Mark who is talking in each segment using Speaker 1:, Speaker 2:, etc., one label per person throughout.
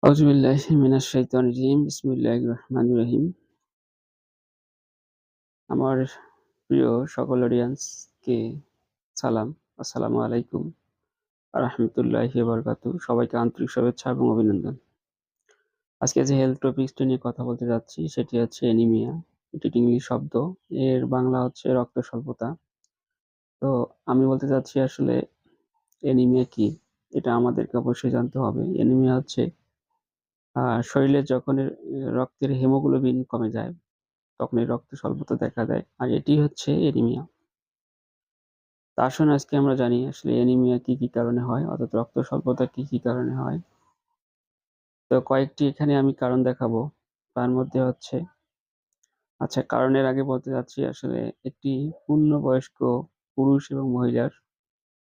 Speaker 1: আউযুবিল্লাহি মিনাশ শাইতানির রাজিম। বিসমিল্লাহির রহমানির রহিম। আমার প্রিয় সকল অডিয়েন্সকে সালাম। আসসালামু আলাইকুম ওয়া রাহমাতুল্লাহি ওয়া বারাকাতুহু। সবাইকে আন্তরিক শুভেচ্ছা এবং অভিনন্দন। আজকে যে হেলথ টপিকসটা নিয়ে কথা বলতে যাচ্ছি সেটি হচ্ছে অ্যানিমিয়া। এটি একটি ইংলিশ শব্দ। এর বাংলা হচ্ছে রক্ত স্বল্পতা। তো আমি বলতে চাচ্ছি আসলে অ্যানিমিয়া কি? এটা আমাদেরকে অবশ্যই জানতে হবে। অ্যানিমিয়া হচ্ছে শরীরে যখন রক্তের হিমোগ্লোবিন কমে যায় তখন এই রক্ত স্বল্পতা দেখা দেয়। আর এটি হচ্ছে অ্যানিমিয়া। তা আসুন আজকে আমরা জানি আসলে অ্যানিমিয়া কি কারণে হয়, অর্থাৎ রক্ত স্বল্পতা কি কারণে হয়। তো কয়েকটি এখানে আমি কারণ দেখাবো। তার মধ্যে হচ্ছে কারণের আগে বলতে চাচ্ছি আসলে একটি পূর্ণবয়স্ক পুরুষ এবং মহিলার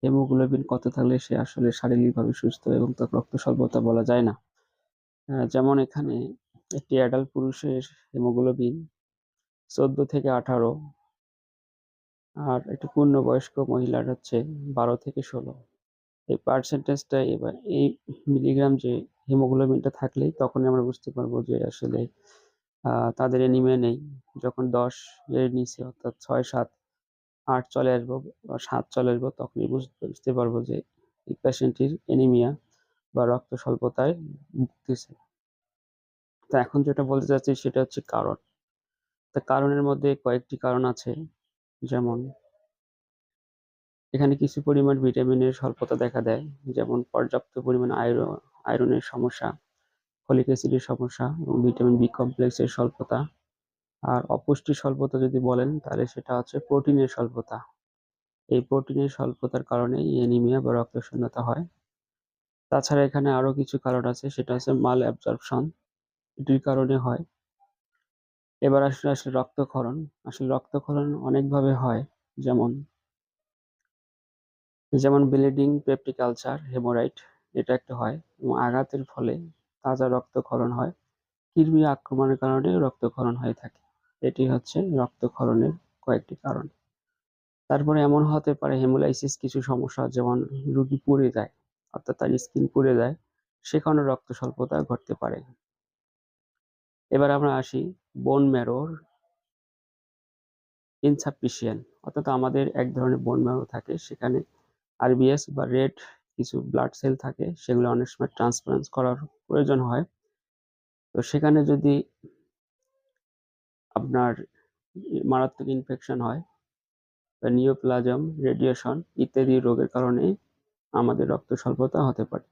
Speaker 1: হিমোগ্লোবিন কত থাকলে সে আসলে শারীরিকভাবে সুস্থ এবং তার রক্ত স্বল্পতা বলা যায় না। যেমন এখানে একটি অ্যাডাল্ট পুরুষের হিমোগ্লোবিন 14 থেকে 18, আর একটি পূর্ণবয়স্ক মহিলার হচ্ছে 12 থেকে 16। এই পার্সেন্টেজটা এবার এই মিলিগ্রাম যে হিমোগ্লোবিনটা থাকলেই তখনই আমরা বুঝতে পারবো যে আসলে তাদের অ্যানিমিয়া নেই। যখন 10 এর নিচে অর্থাৎ 6, 7, 8 চলে আসবো বা 7 চলে আসবো তখনই বুঝতে পারবো যে এই পেশেন্টটির অ্যানিমিয়া বা রক্ত স্বল্পতায় ভুগতেছে। তো এখন যেটা বলতে চাচ্ছি সেটা হচ্ছে কারণ। তা কারণের মধ্যে কয়েকটি কারণ আছে। যেমন এখানে কিছু পরিমাণ ভিটামিনের স্বল্পতা দেখা দেয়। যেমন পর্যাপ্ত পরিমাণ আয়রনের সমস্যা, ফলিক অ্যাসিডের সমস্যা এবং ভিটামিন বি কমপ্লেক্সের স্বল্পতা। আর অপুষ্টির স্বল্পতা যদি বলেন তাহলে সেটা হচ্ছে প্রোটিনের স্বল্পতা। এই প্রোটিনের স্বল্পতার কারণে অ্যানিমিয়া বা রক্তশূন্যতা হয়। তাছাড়া এখানে আরো কিছু কারণ আছে, সেটা হচ্ছে মাল অ্যাবজর্পশন, এটির কারণে হয়। এবার আসলে রক্তক্ষরণ। আসলে রক্তক্ষরণ অনেকভাবে হয়। যেমন যেমন ব্লিডিং, পেপটিক আলসার, হেমোরাইড, এটা একটা হয় এবং আঘাতের ফলে তাজা রক্তক্ষরণ হয়। কৃমি আক্রমণের কারণে রক্তক্ষরণ হয়ে থাকে। এটি হচ্ছে রক্তক্ষরণের কয়েকটি কারণ। তারপরে এমন হতে পারে হেমোলাইসিস কিছু সমস্যা, যেমন রোগী পুড়ে যায় অর্থাৎ তার স্কিন পুড়ে যায়, সে কারণে রক্ত স্বল্পতা ঘটতে পারে। এবার আমরা আসি বোন ম্যারোর ইনসাফিসিয়েন্ট, অর্থাৎ আমাদের এক ধরনের বোন ম্যারো থাকে, সেখানে আরবিএস বা রেড কিছু ব্লাড সেল থাকে, সেগুলো অনেক সময় ট্রান্সপ্লান্ট করার প্রয়োজন হয়। তো সেখানে যদি আপনার মারাত্মক ইনফেকশন হয় বা নিওপ্লাজম, রেডিয়েশন ইত্যাদি রোগের কারণে আমাদের রক্ত স্বল্পতা হতে পারে।